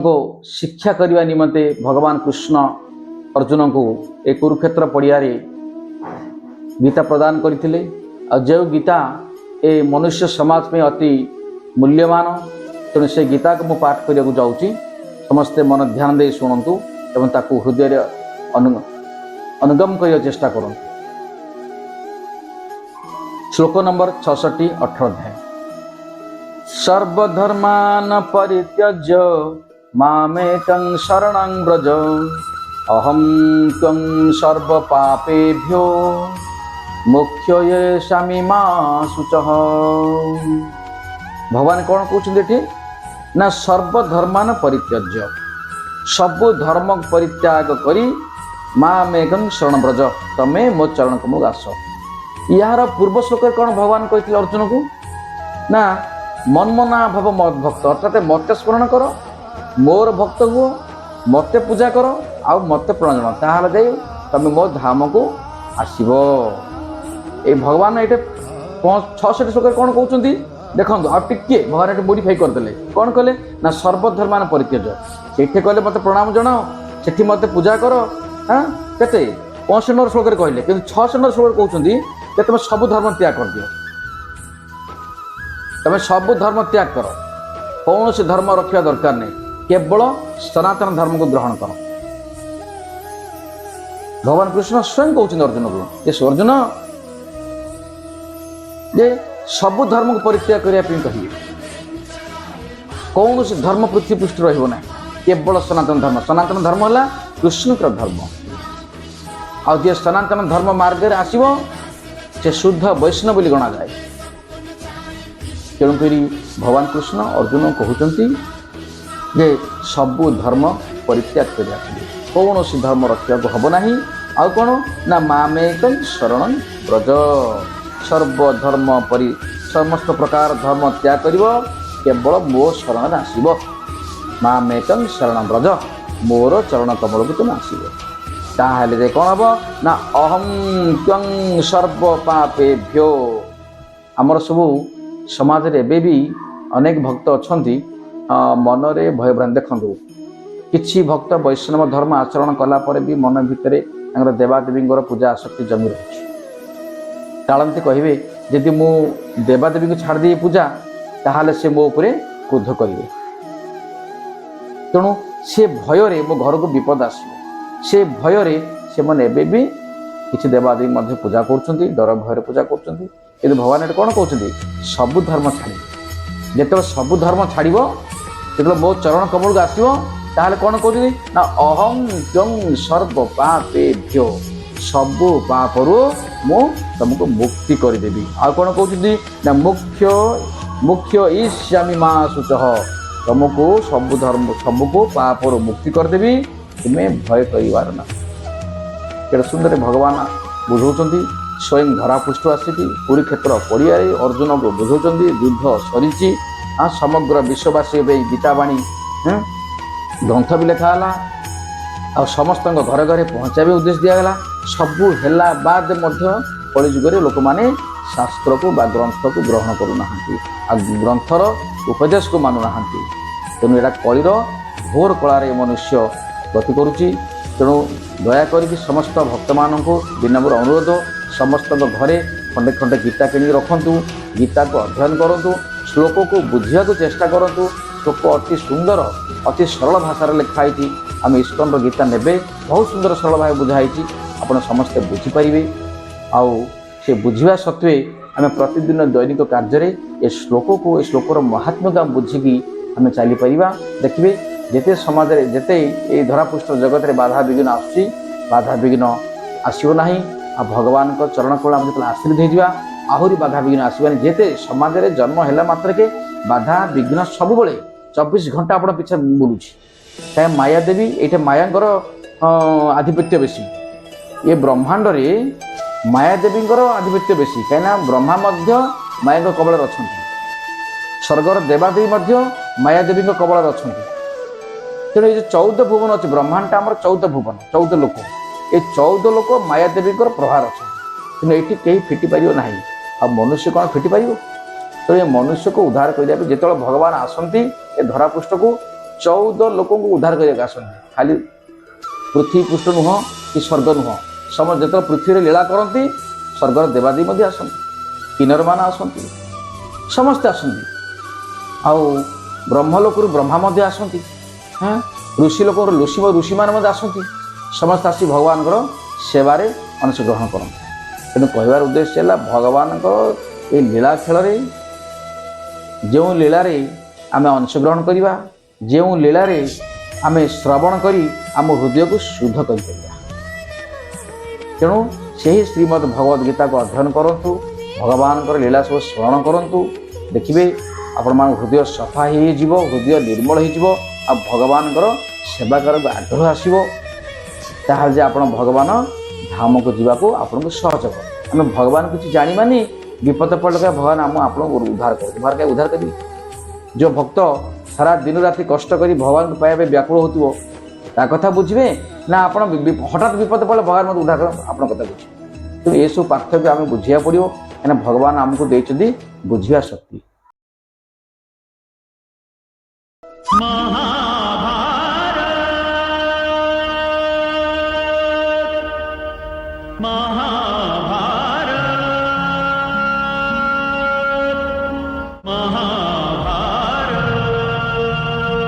को शिक्षा करने निमंते भगवान कृष्ण अर्जुन को ए कुरुक्षेत्र पड़िया गीता प्रदान करते जो गीता ए मनुष्य समाज में अति मूल्यवान तेणु से गीता को मुझे पाठ करने जाऊँगी समस्ते मन ध्यान दे शुणु एवं ताकू हृदय अनुगम करने चेष्टा करूँ। श्लोक नंबर 66 18 अध्याय। सर्वधर्मान परित्यज्य मामेकं शरणं व्रज अहं त्वं सर्वपापेभ्यो मोक्षयिष्यामि मा शुचः। भगवान कौन कहते ना सर्वधर्मान परित्यज्य सबु धर्म परित्याग करी मामेकं शरणं व्रज तमे मो चरण कमल आस। यार पूर्व श्लोक कौन भगवान कहते अर्जुन को ना मनमना भाव मत भक्त अर्थात मत स्मरण कर मोर भक्त हुओ मत पूजा कर आ मत प्रणजन ताहले जाई तमे मो धाम को आसीबो। ए भगवान ये 66 श्लोक कौन कहते देखो आ टिके भगवान ये मोडिफाई करदे कौन कहले ना सर्वधर्मान परित्यज से कहले मत प्रणाम जनाओ से मत पूजा कर। हाँ केते 65 श्लोक कहले कि 66 श्लोक कहते कि तुम सब धर्म त्याग कर दियो तमें सब धर्म त्याग कर कौन से धर्म रखा दरकार नहीं केवल सनातन धर्म को ग्रहण कर। भगवान कृष्ण स्वयं कहते अर्जुन को ये अर्जुन ये सब धर्म को परित्याग करने कहिए कौन से धर्म पृथ्वी पृष्ठ रहा केवल सनातन धर्म है कृष्ण धर्म आ जे सनातन धर्म मार्ग में आसो से शुद्ध वैष्णव बोली गणा जाए। तेणुक भगवान कृष्ण अर्जुन कहते जे सबु धर्म परित्याग कर कौन सी धर्म रखा हम ना आ कौन ना मामेकं शरणं व्रज सर्वधर्म परि समस्त प्रकार धर्म त्याग कर केवल मो शरण आसब मामेकं शरणं व्रज मोर चरण कमल को तुम आसब ताहले कौन हम ना अहं त्वं सर्व पापेभ्यो। आमर सबू समाज रे एबे भी अनेक भक्त अछंती मनरे भय भ्रांति देखु किछि भक्त वैष्णव धर्म आचरण कला परे भी मन भितर देवादेवी पूजा आसक्ति जमी रही टालती कहे जदि मु देवादेवी को छाड़ दिए पूजा ताहले से मो उपरे क्रोध करेंगे तेणु से भय मो घर को विपद आसो से भय से मैंने भी किसी देवादेवी पूजा कर डर भय पूजा कर भगवान ये कौन कहते सबु धर्म छाड़ जो सबु धर्म छाड़ जो मो चरण कमल को आसो ताहले कौन कहते ना अहं त्वं सर्व पापेभ्यो सबु पापरू मु तुमको मुक्ति करदेवी। आ कौन कहते ना मुख्य ईश्यामि मा शुचः तुमको सबु धर्म सबको पापरू मुक्ति करदेवी तुम्हें भय कर ना। केड़े सुंदर भगवान बुझाऊँ स्वयं धरापृष्ठ आसिकी कुरुक्षेत्र पड़िया अर्जुन को बुझाऊँ युद्ध सरी समग्र विश्ववासी गीतावाणी ग्रंथ भी लिखाला आ समस्त घरे घरे पहुँचा भी उद्देश्य दिगला सबू है बाद कलिजुगे लोक मैंने शास्त्र को बा ग्रंथ को ग्रहण करूना आ ग्रंथर उपदेश को मानुना तेणु यहाँ कलिर घोर कलार मनुष्य गति करुच्ची। तेणु दयाक समस्त भक्त मान विनम्र अनुरोध समस्त घरे खंडे खंडे गीता किणी रखु गीता को अध्ययन करूँ श्लोक को बुझा चेष्टा करूँ श्लोक अति सुंदर अति सरल भाषा लिखाई आम इस्कन गीता ने बहुत सुंदर सरल भाव बुझाई आपड़ समस्ते बुझीपारे आउ से बुझा सत्वे आम प्रतिदिन दैनिक कार्य ये श्लोक को ये श्लोकर महात्म्य को बुझिकी आम चलीपर देखिए जिते समाज जिते ये धरापृष्ठ जगत में बाधा विघ्न आसुची बाधा विघ्न आसो ना आ भगवान को चरण कूल आम जो आशीर्वाद होगा आहरी बाधा विघ्न आसवानी जिते समाज में जन्म है मात्र के बाधा विघ्न सब 24 घंटा आप पीछे बुलूची क्या माया देवी ये मायांकर आधिपत्य बेसी ये ब्रह्मांड में माया देवी आधिपत्य बेसी कहीं ब्रह्मा माया कबल अच्छा स्वर्गर देवादेवी माया देवी कबल अच्छा तेणु ये 14 भुवन अच्छे ब्रह्मांड आम 14 भुवन 14 लोक ये 14 लोक माया देवी प्रभार अच्छा तेणु ये कहीं फिटिपार ना आ मनुष्य कौन फिटिपार तेणु ये मनुष्य को उद्धार करने जो भगवान आसती ए धरापृष्ठ को 14 लोक उद्धार करके आसती खाली पृथ्वी पृष्ठ नुह कि स्वर्ग नुह समस्त जो पृथ्वी लीला करती स्वर्गर देवादेवी आसती किन्नर मान आसती समस्ते आसती आउ ब्रह्मलोक ब्रह्मा आसती हाँ ऋषि लोक ऋषि मान आसती समस्त आसी भगवान सेवार अंश ग्रहण करते तेणु कहबार उद्देश्य है भगवान ये लीला खेल जो लीलार आम अंशग्रहण करवा जो लीलार आम श्रवण करी आम हृदय को शुद्ध कर तेणु से ही श्रीमद् भगवद गीता को अध्ययन करूँ भगवान लीला सब स्मरण करूँ देखिए आपण मान हृदय सफा हो हृदय निर्मल हो भगवान सेवा कर आग्रह आसो ताजे आप भगवान धाम को जीवाको आपन को सहज कर आम भगवान किसी जानी विपद पड़े भगवान आम आप उद्धार कर उद्धार करी जो भक्त सारा दिन राति कष्ट करी भगवान को पाइबा व्याकुल हो कथा बुझे ना आप हठात विपद पड़े भगवान मत उद्धार कर आप कथा बुझे तो ये सब पार्थक्य आम बुझा पड़ो कहीं भगवान आमको देते बुझा शक्ति।